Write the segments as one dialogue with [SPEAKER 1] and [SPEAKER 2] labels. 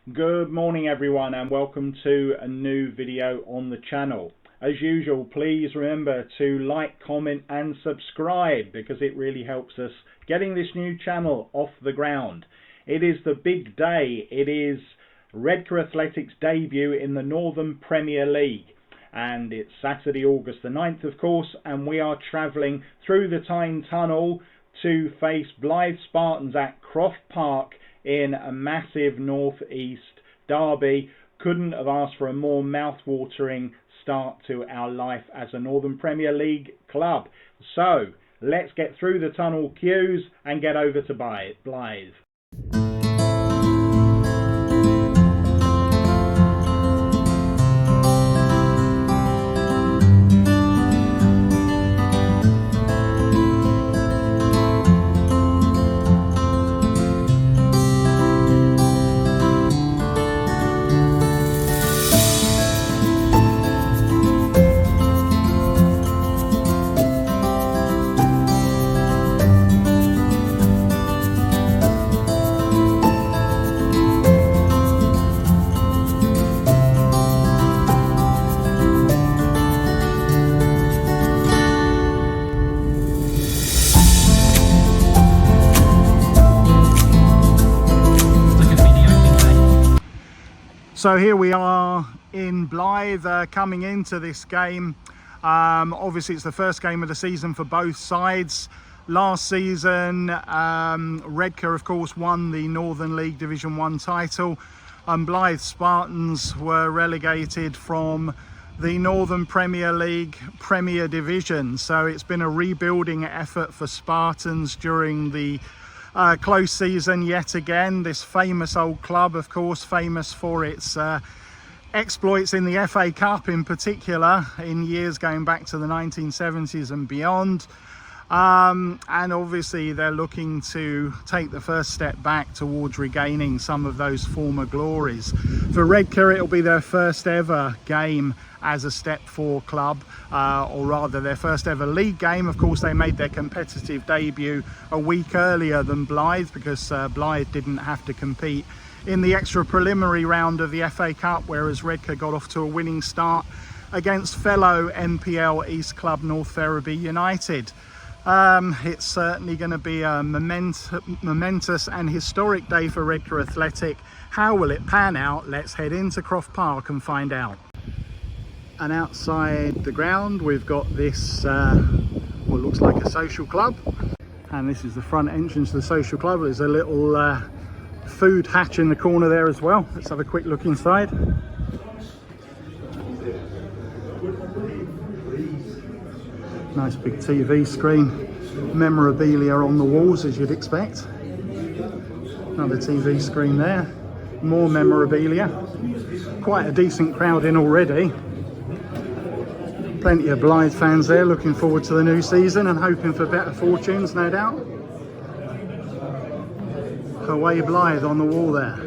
[SPEAKER 1] Good morning everyone, and welcome to a new video on the channel. As usual, please remember to like, comment and subscribe, because it really helps us getting this new channel off the ground. It is the big day. It is Redcar Athletic's debut in the Northern Premier League, and it's Saturday, August the 9th of course, and we are travelling through the Tyne Tunnel to face Blyth Spartans at Croft Park in a massive northeast derby. Couldn't have asked for a more mouth-watering start to our life as a Northern Premier League club. So let's get through the tunnel queues and get over to Blyth. So here we are in Blyth, coming into this game. Obviously it's the first game of the season for both sides. Last season, Redcar of course won the Northern League Division 1 title, and Blyth Spartans were relegated from the Northern Premier League Premier Division. So it's been a rebuilding effort for Spartans during the close season yet again. This famous old club, of course, famous for its exploits in the FA Cup in particular, in years going back to the 1970s and beyond. And obviously they're looking to take the first step back towards regaining some of those former glories. For Redcar, it'll be their first ever game as a Step 4 club, or rather their first ever league game. Of course, they made their competitive debut a week earlier than Blyth, because Blyth didn't have to compete in the extra preliminary round of the FA Cup, whereas Redcar got off to a winning start against fellow NPL East club North Ferriby United. It's certainly going to be a momentous and historic day for Redcar Athletic. How will it pan out? Let's head into Croft Park and find out. And outside the ground we've got this what looks like a social club, and this is the front entrance to the social club. There's a little food hatch in the corner there as well. Let's have a quick look inside. Nice big TV screen, memorabilia on the walls as you'd expect. Another TV screen there, more memorabilia. Quite a decent crowd in already. Plenty of Blyth fans there, looking forward to the new season and hoping for better fortunes, no doubt. Away Blyth on the wall there.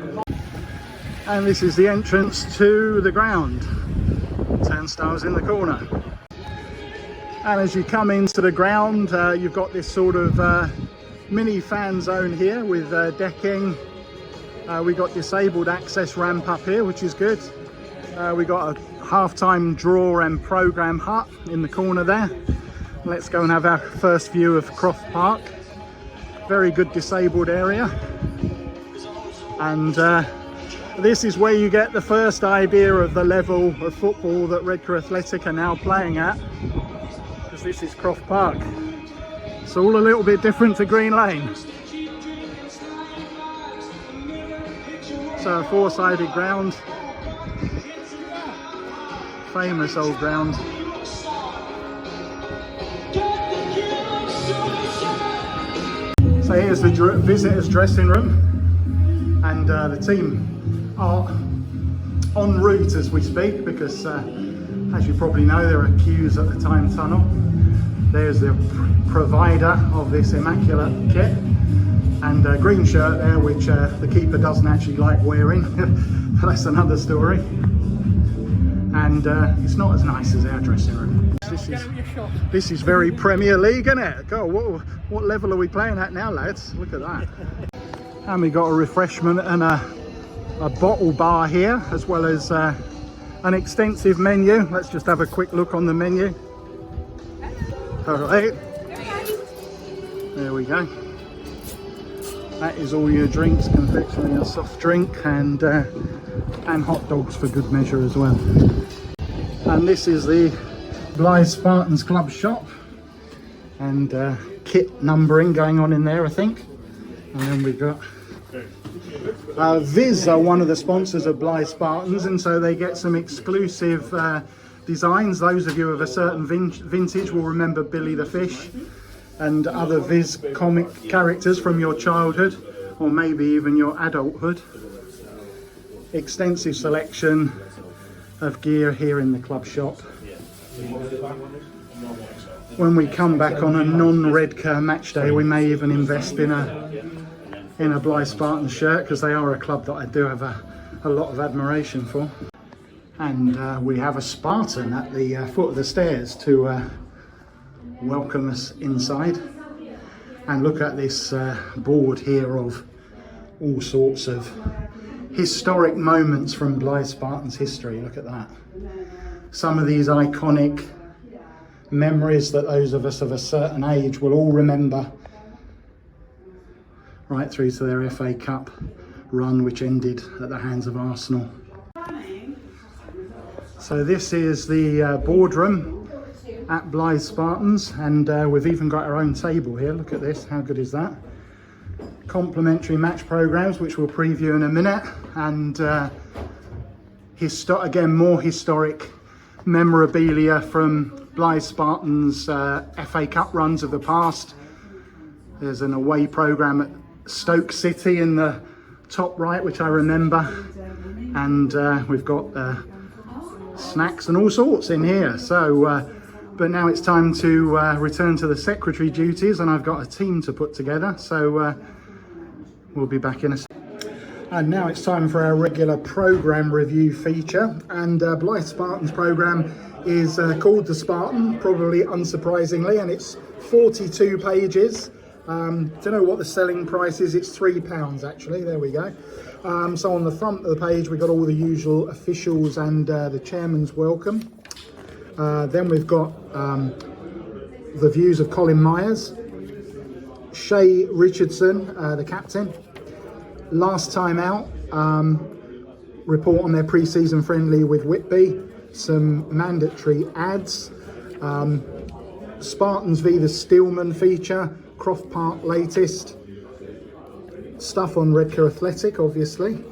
[SPEAKER 1] And this is the entrance to the ground. Turnstiles in the corner. And as you come into the ground, you've got this sort of mini fan zone here with decking. We got disabled access ramp up here, which is good. We got a half-time draw and program hut in the corner there. Let's go and have our first view of Croft Park. Very good disabled area. And this is where you get the first idea of the level of football that Redcar Athletic are now playing at. Because this is Croft Park. It's all a little bit different to Green Lane. So a four-sided ground. Famous old ground. So here's the visitors' dressing room, and the team are en route as we speak, because as you probably know, there are queues at the Tyne Tunnel. There's the provider of this immaculate kit, and a green shirt there, which the keeper doesn't actually like wearing. But that's another story. And it's not as nice as our dressing room. This is very Premier League, isn't it? God, what level are we playing at now, lads? Look at that. And we got a refreshment and a a bottle bar here, as well as an extensive menu. Let's just have a quick look on the menu. All right, there we go. That is all your drinks, confectionery, a soft drink, and hot dogs for good measure as well. And this is the Blyth Spartans club shop, and kit numbering going on in there, I think. And then we've got Viz are one of the sponsors of Blyth Spartans, and so they get some exclusive designs. Those of you of a certain vintage will remember Billy the Fish and other Viz comic characters from your childhood, or maybe even your adulthood. Extensive selection of gear here in the club shop. When we come back on a non-Redcar match day, we may even invest in a Blyth Spartans shirt, because they are a club that I do have a lot of admiration for. And we have a Spartan at the foot of the stairs to welcome us inside. And look at this board here of all sorts of historic moments from Blyth Spartans history. Look at that. Some of these iconic memories that those of us of a certain age will all remember, right through to their FA Cup run, which ended at the hands of Arsenal. So this is the boardroom at Blyth Spartans, and we've even got our own table here. Look at this, how good is that? Complimentary match programs, which we'll preview in a minute, and again, more historic memorabilia from Blyth Spartans FA Cup runs of the past. There's an away program at Stoke City in the top right, which I remember, and we've got snacks and all sorts in here. So but now it's time to return to the secretary duties, and I've got a team to put together, so we'll be back in a second. And now it's time for our regular program review feature, and Blyth Spartans program is called The Spartan, probably unsurprisingly, and it's 42 pages. Don't know what the selling price is. It's £3 actually. There we go. So on the front of the page we've got all the usual officials and the chairman's welcome. Then we've got the views of Colin Myers, Shay Richardson, the captain. Last time out, report on their pre-season friendly with Whitby, some mandatory ads, Spartans v the Steelman feature, Croft Park latest, stuff on Redcar Athletic obviously,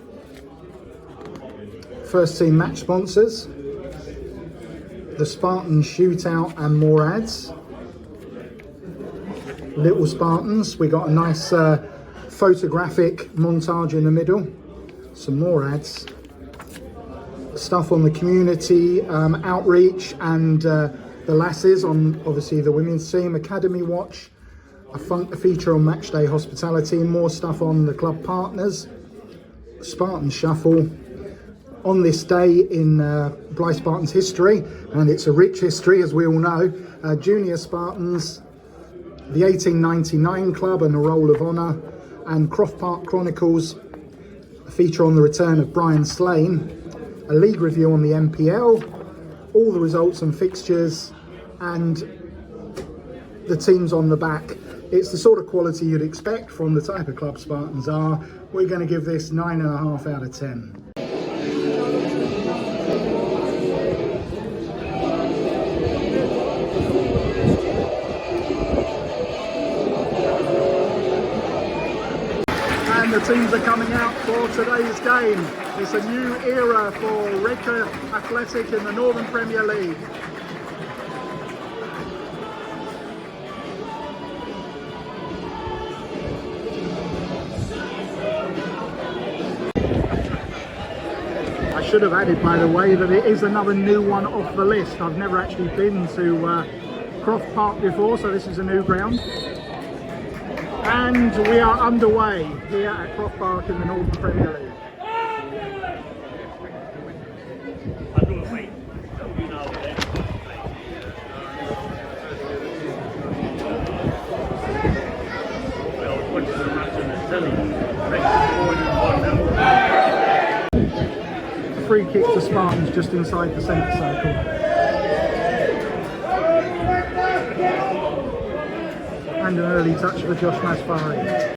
[SPEAKER 1] first team match sponsors, the Spartan shootout and more ads, Little Spartans, we got a nice photographic montage in the middle, some more ads, stuff on the community outreach and the lasses on obviously the women's team, Academy Watch, a feature on matchday hospitality, more stuff on the club partners, Spartan Shuffle. On this day in Blyth Spartans history, and it's a rich history as we all know, Junior Spartans, the 1899 club and a Roll of Honour, and Croft Park Chronicles, a feature on the return of Brian Slane, a league review on the MPL, all the results and fixtures, and the teams on the back. It's the sort of quality you'd expect from the type of club Spartans are. We're going to give this 9.5 out of 10. And the teams are coming out for today's game. It's a new era for Redcar Athletic in the Northern Premier League. I should have added, by the way, that it is another new one off the list. I've never actually been to Croft Park before, so this is a new ground. And we are underway here at Croft Park in the Northern Premier League. free kick to Spartans just inside the centre circle. And an early touch for Josh Masfari.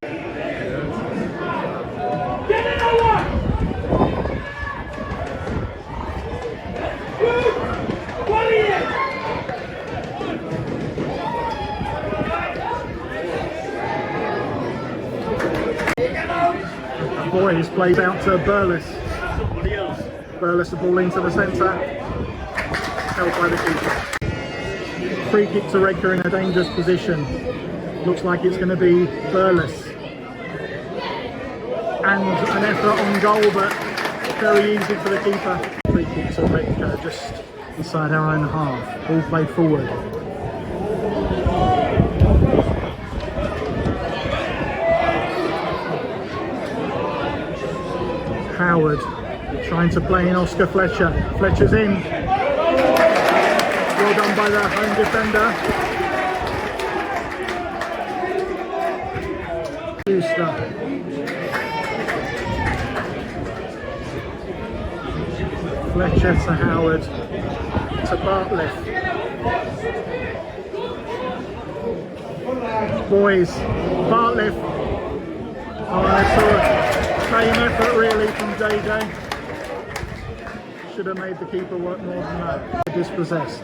[SPEAKER 1] Boys plays out to Blyth. Blyth the ball into the centre. Held by the keeper. Free kick to Redcar in a dangerous position. Looks like it's going to be Blyth. And an effort on goal, but very easy for the keeper. Free kick to Redcar just inside our own half. Ball played forward. Howard trying to play in Oscar Fletcher. Fletcher's in. Well done by the home defender. Houston. Fletcher to Howard. To Bartlett. Boys. Bartlett. Oh, I saw it. Same effort really from JJ. Should have made the keeper work more than that. Dispossessed.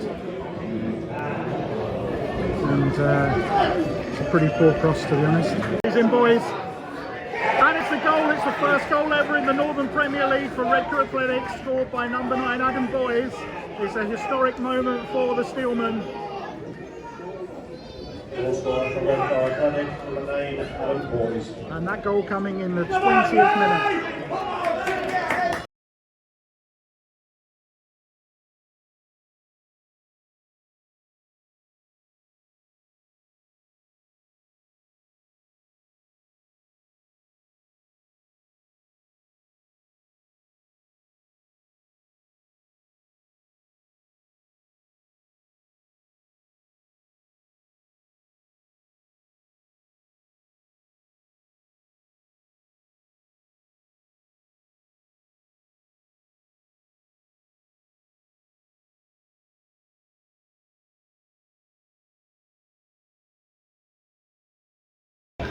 [SPEAKER 1] And it's a pretty poor cross, to be honest. He's in, boys. And it's a goal. It's the first goal ever in the Northern Premier League for Redcar Athletic, scored by number 9 Adam Boys. It's a historic moment for the Steelmen. And that goal coming in the 20th minute.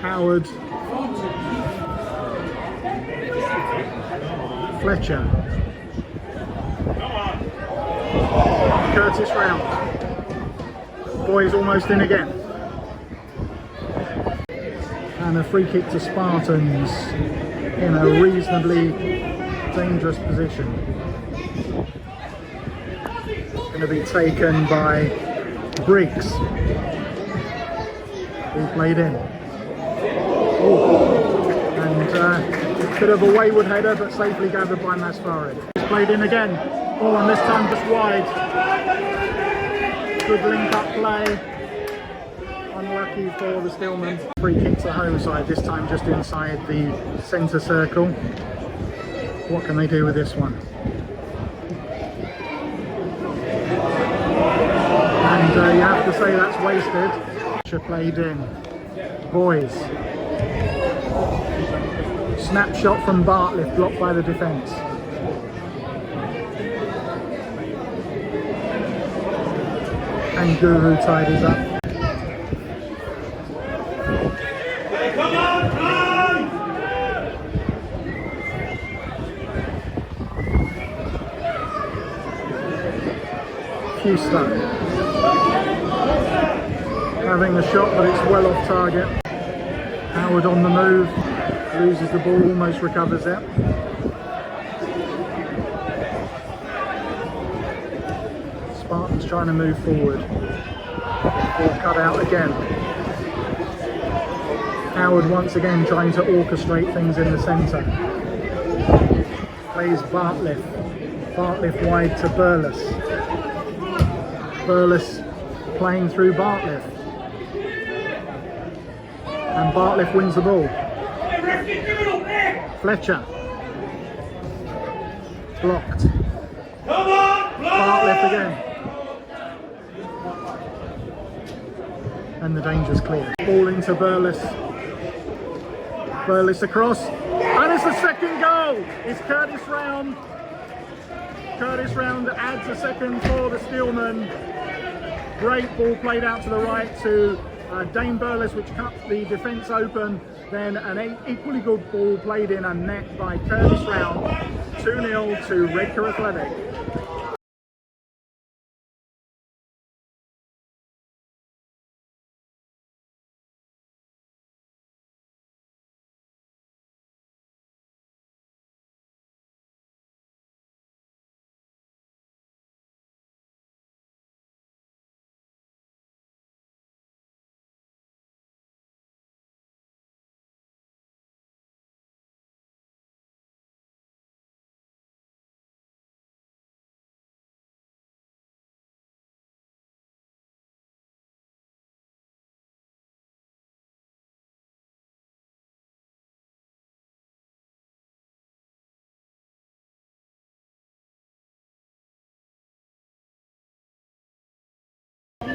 [SPEAKER 1] Howard, Fletcher, Curtis round, Boys almost in again, and a free kick to Spartans in a reasonably dangerous position. Going to be taken by Briggs, who played in. And bit of a wayward header, but safely gathered by Masfari. He's played in again. Oh, and this time just wide. Good link-up play. Unlucky for the Steelmen. Free kick to home side, this time just inside the centre circle. What can they do with this one? And you have to say that's wasted. Played in. Boys. Snapshot from Bartlett, blocked by the defence. And Guru tidies up.
[SPEAKER 2] Come on, run!
[SPEAKER 1] Houston. Having a shot, but it's well off target. Howard on the move. Loses the ball, almost recovers it. Spartans trying to move forward. Ball cut out again. Howard once again trying to orchestrate things in the centre. Plays Bartlett. Bartlett wide to Blyth. Blyth playing through Bartlett. And Bartlett wins the ball. Fletcher. Blocked.
[SPEAKER 2] Come on,
[SPEAKER 1] Bartlett again. And the danger's clear. Ball into Blyth. Blyth across. And it's the second goal. It's Curtis round. Curtis Round adds a second for the Steelman. Great ball played out to the right to Dane Burles, which cut the defence open. Then an equally good ball played in and net by Curtis Round. 2-0 to Redcar Athletic.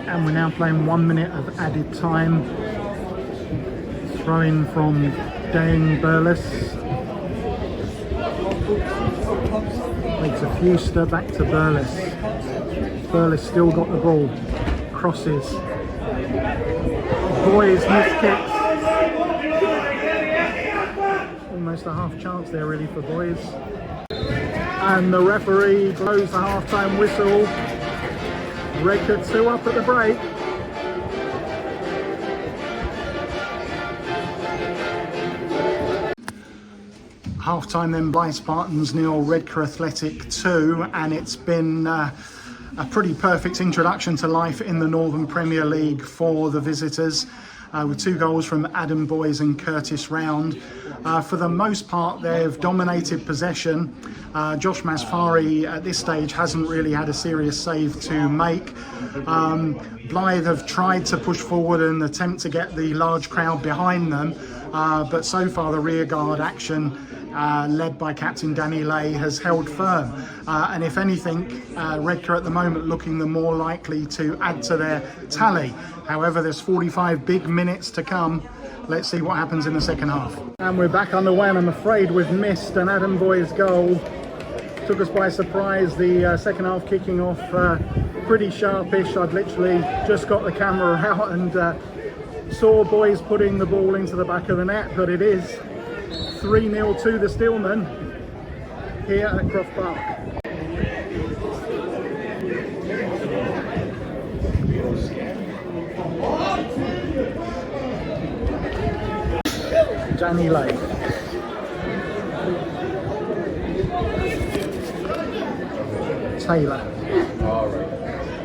[SPEAKER 1] And we're now playing 1 minute of added time. Throw in from Dane Burles. Makes a Fewster back to Burles. Burles still got the ball. Crosses. Boys miss kicks. Almost a half chance there really for Boys. And the referee blows the half-time whistle. Redcar 2 up at the break. Half-time then, Blyth Spartans 0, Redcar Athletic 2, and it's been a pretty perfect introduction to life in the Northern Premier League for the visitors, with 2 goals from Adam Boys and Curtis Round. For the most part, they've dominated possession. Josh Masfari at this stage hasn't really had a serious save to make. Blyth have tried to push forward and attempt to get the large crowd behind them, but so far the rearguard action led by captain Danny Lay has held firm, and if anything, Redcar at the moment looking the more likely to add to their tally. However, there's 45 big minutes to come. Let's see what happens in the second half. And we're back underway, and I'm afraid we've missed an Adam Boys goal. Took us by surprise, the second half kicking off pretty sharpish. I'd literally just got the camera out and saw Boys putting the ball into the back of the net, but it is 3-0 to the Steelmen here at Croft Park. Danny Lay. Taylor.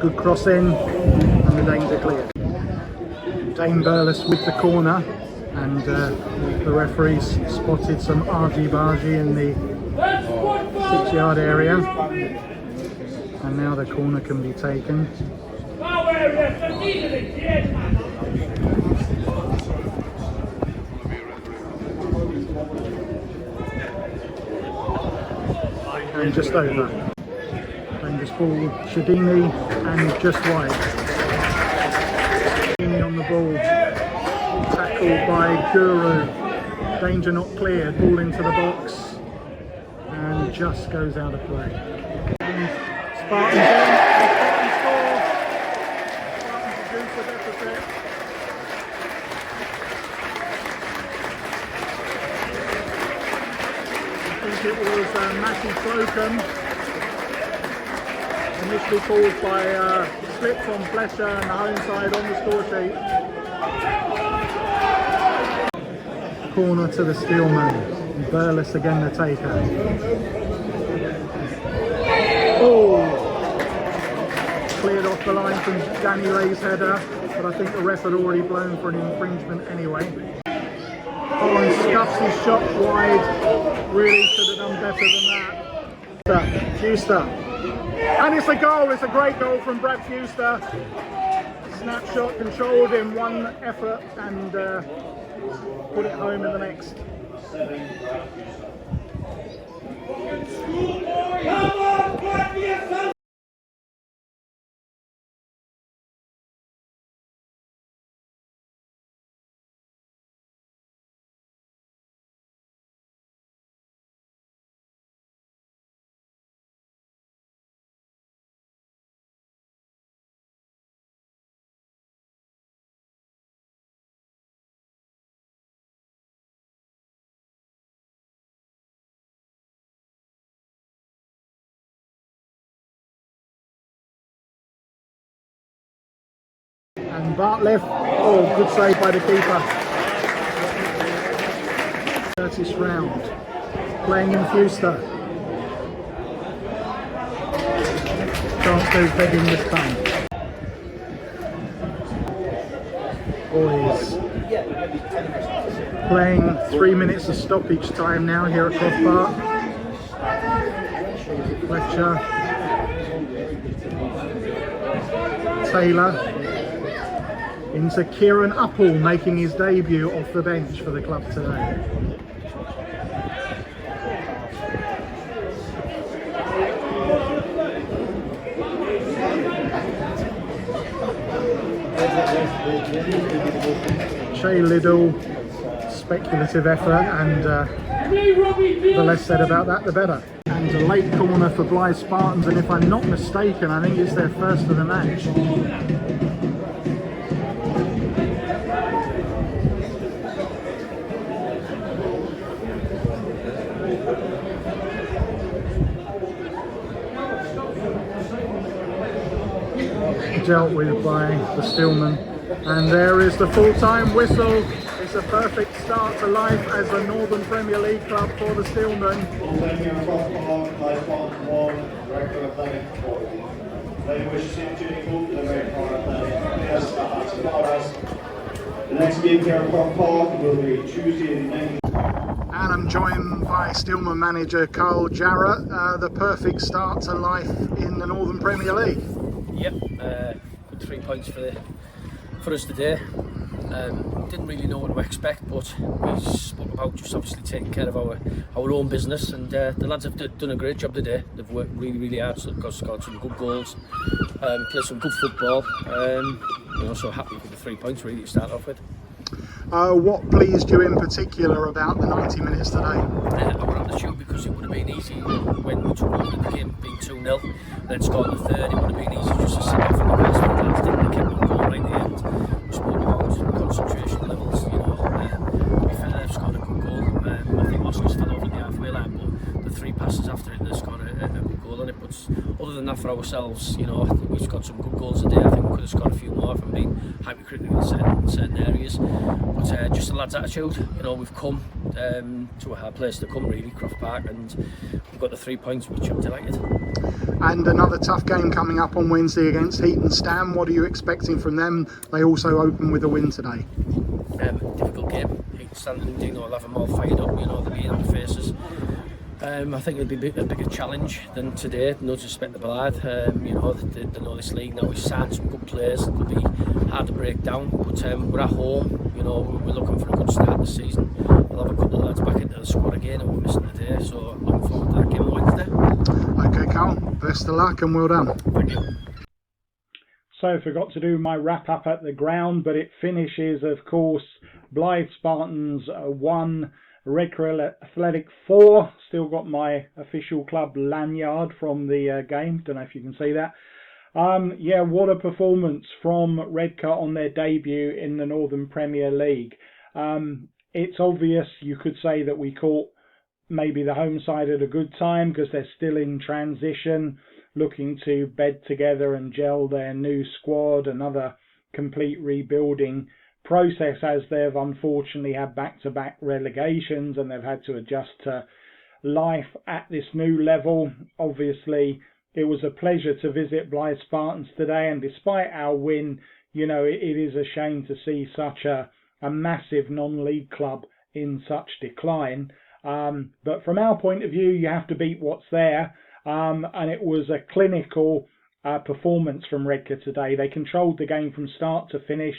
[SPEAKER 1] Good cross in, and the Danes are clear. Dane Burles with the corner, and the referees spotted some argy-bargy in the 6-yard area, and now the corner can be taken. And just over. Dangerous ball, Shadini, and just wide. Shadini on the ball. Tackled by Guru. Danger not cleared. Ball into the box. And just goes out of play. And Spartans in. Spartans score. Spartans reduce the deficit. I think it was Matty Slocum. Initially caused by slip from Fletcher and the home side on the score sheet. Corner to the Steelman. Burles again the taker. Oh! Cleared off the line from Danny Lay's header, but I think the ref had already blown for an infringement anyway. Oh, and scuffs his shot wide. Really should have done better than that. Fewster. And it's a goal, it's a great goal from Brad Fewster. Snapshot controlled in one effort and put it home in the next. And Bartlett, oh, good save by the keeper. Curtis Round, playing in Fuster. Chance to begging this time. Boys playing 3 minutes of stoppage time now here at Croft Park. Fletcher, Taylor, into Kieran Uppall making his debut off the bench for the club today. Shay Liddell, speculative effort, and the less said about that the better. And a late corner for Blyth Spartans, and if I'm not mistaken, I think it's their first of the match. Dealt with by the Stillman, and there is the full-time whistle. It's a perfect start to life as a Northern Premier League club for the Stillman.
[SPEAKER 2] Blyth Spartans 1, Redcar Athletic 4. They wish to see the Redcar Athletic as far as the next game here at Croft Park will be Tuesday the 9th.
[SPEAKER 1] And I'm joined by Stillman manager Carl Jarrett. The perfect start to life in the Northern Premier League.
[SPEAKER 3] Yep, good 3 points for us today. Didn't really know what to expect, but we spoke about just obviously taking care of our own business, and the lads have done a great job today. They've worked really hard, so they've scored some good goals, played some good football. We're also happy with the 3 points really to start off with.
[SPEAKER 1] What pleased you in particular about the 90 minutes today?
[SPEAKER 3] I went on the shoot because it would have been easy when we took over the game being 2-0, then scored the third. It would have been easy just to sit off in the past, but lads didn't. They kept on going right at the end. We spoke about concentration levels, you know. To be fair, they've scored a good goal. I think Oscar's fell over the halfway line, but the 3 passes after it, they scored a good goal on it. But other than that, for ourselves, you know, I think we've got some good goals today. I think we could have scored a few more from being hypercritical in certain areas. But just the lads' attitude, you know, we've come to a hard place to come really, Croft Park, and we've got the 3 points, which I'm delighted.
[SPEAKER 1] And another tough game coming up on Wednesday against Heaton Stam. What are you expecting from them? They also open with a win today.
[SPEAKER 3] Difficult game. Heaton Stam, you know, I'll have them all fired up, you know, they'll be in our faces. I think it'll be a bigger challenge than today, no disrespect to Blyth. You know, they know this league now. We've signed some good players, it'll be hard to break down, but we're at home, you know, we're looking for a good start this season. We'll have a couple of lads back into the squad again and we're missing today, so looking forward to that game on Wednesday.
[SPEAKER 1] Okay, Carl, best of luck and well done.
[SPEAKER 3] Thank you.
[SPEAKER 1] So I forgot to do my wrap up at the ground, but it finishes, of course, Blyth Spartans 1, Redcar Athletic 4. Still got my official club lanyard from the game. Don't know if you can see that. Yeah, what a performance from Redcar on their debut in the Northern Premier League. It's obvious, you could say, that we caught maybe the home side at a good time because they're still in transition, looking to bed together and gel their new squad, another complete rebuilding process, as they've unfortunately had back-to-back relegations and they've had to adjust to life at this new level. Obviously, it was a pleasure to visit Blyth Spartans today, and despite our win, you know, it is a shame to see such a massive non-league club in such decline. But from our point of view, you have to beat what's there, and it was a clinical performance from Redcar today. They controlled the game from start to finish,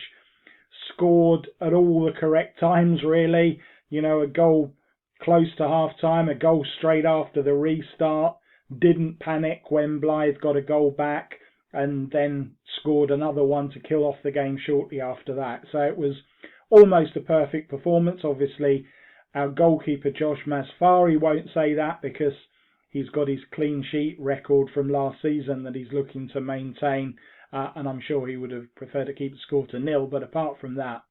[SPEAKER 1] scored at all the correct times really. You know, a goal close to half time, a goal straight after the restart, didn't panic when Blyth got a goal back, and then scored another one to kill off the game shortly after that. So it was almost a perfect performance. Obviously our goalkeeper Josh Masfari won't say that because he's got his clean sheet record from last season that he's looking to maintain, and I'm sure he would have preferred to keep the score to 0. But apart from that,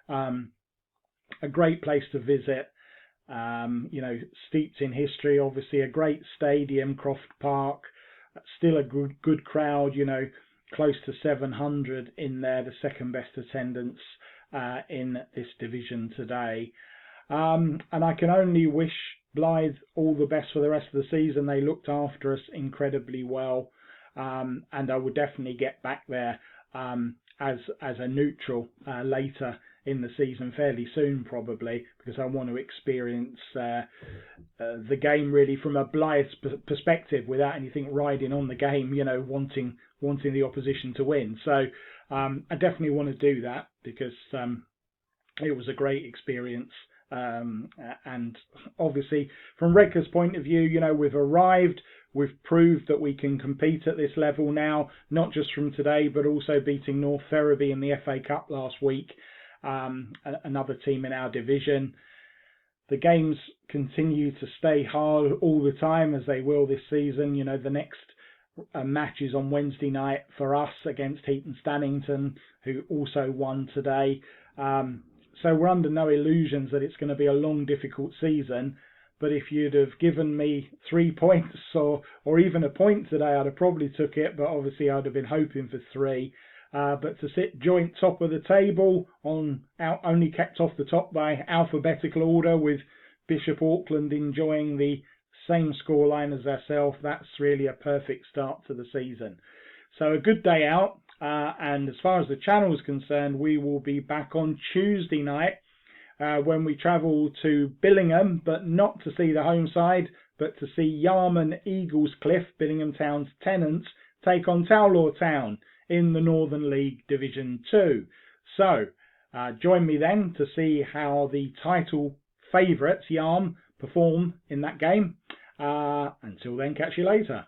[SPEAKER 1] a great place to visit, you know, steeped in history. Obviously a great stadium, Croft Park, still a good crowd, you know, close to 700 in there, the second best attendance in this division today. And I can only wish Blyth all the best for the rest of the season. They looked after us incredibly well, and I will definitely get back there as a neutral later in the season, fairly soon probably, because I want to experience the game really from a Blyth perspective, without anything riding on the game, you know, wanting the opposition to win. So I definitely want to do that, because it was a great experience. And obviously from Redcar's point of view, you know, we've arrived, we've proved that we can compete at this level now, not just from today, but also beating North Ferriby in the FA Cup last week, another team in our division. The games continue to stay hard all the time, as they will this season. You know, the next match is on Wednesday night for us against Heaton Stannington, who also won today. So we're under no illusions that it's going to be a long, difficult season. But if you'd have given me 3 points or even a point today, I'd have probably took it. But obviously I'd have been hoping for 3. But to sit joint top of the table, only kept off the top by alphabetical order, with Bishop Auckland enjoying the same scoreline as ourselves, that's really a perfect start to the season. So a good day out. And as far as the channel is concerned, we will be back on Tuesday night when we travel to Billingham, but not to see the home side, but to see Yarman Eaglescliff, Billingham Town's tenants, take on Towlaw Town in the Northern League Division 2. So join me then to see how the title favourites, Yarm, perform in that game. Until then, catch you later.